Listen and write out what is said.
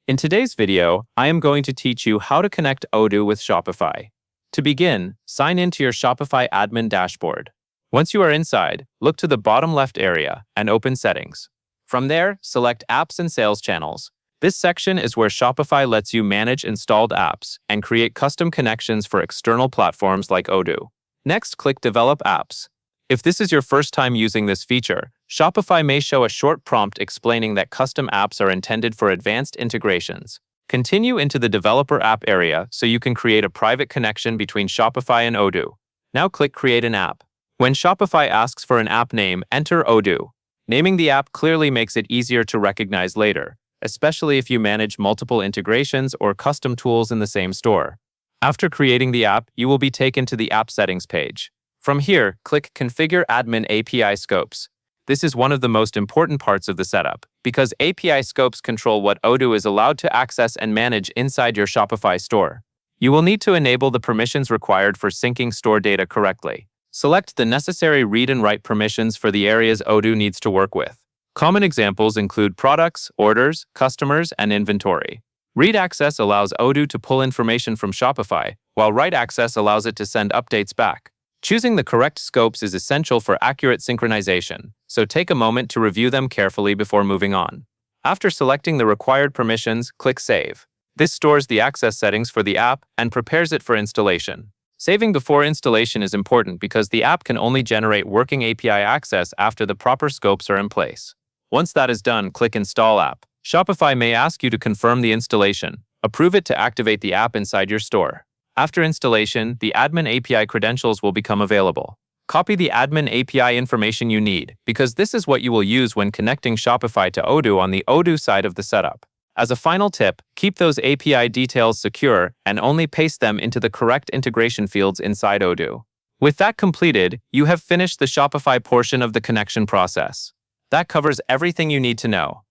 In today's video, I am going to teach you how to connect Odoo with Shopify. To begin, sign into your Shopify admin dashboard. Once you are inside, look to the bottom left area and open Settings. From there, select Apps and Sales Channels. This section is where Shopify lets you manage installed apps and create custom connections for external platforms like Odoo. Next, click Develop Apps. If this is your first time using this feature, Shopify may show a short prompt explaining that custom apps are intended for advanced integrations. Continue into the Developer App area so you can create a private connection between Shopify and Odoo. Now click Create an App. When Shopify asks for an app name, enter Odoo. Naming the app clearly makes it easier to recognize later, especially if you manage multiple integrations or custom tools in the same store. After creating the app, you will be taken to the App Settings page. From here, click Configure Admin API Scopes. This is one of the most important parts of the setup, because API scopes control what Odoo is allowed to access and manage inside your Shopify store. You will need to enable the permissions required for syncing store data correctly. Select the necessary read and write permissions for the areas Odoo needs to work with. Common examples include products, orders, customers, and inventory. Read access allows Odoo to pull information from Shopify, while write access allows it to send updates back. Choosing the correct scopes is essential for accurate synchronization, so take a moment to review them carefully before moving on. After selecting the required permissions, click Save. This stores the access settings for the app and prepares it for installation. Saving before installation is important because the app can only generate working API access after the proper scopes are in place. Once that is done, click Install App. Shopify may ask you to confirm the installation. Approve it to activate the app inside your store. After installation, the admin API credentials will become available. Copy the admin API information you need, because this is what you will use when connecting Shopify to Odoo on the Odoo side of the setup. As a final tip, keep those API details secure and only paste them into the correct integration fields inside Odoo. With that completed, you have finished the Shopify portion of the connection process. That covers everything you need to know.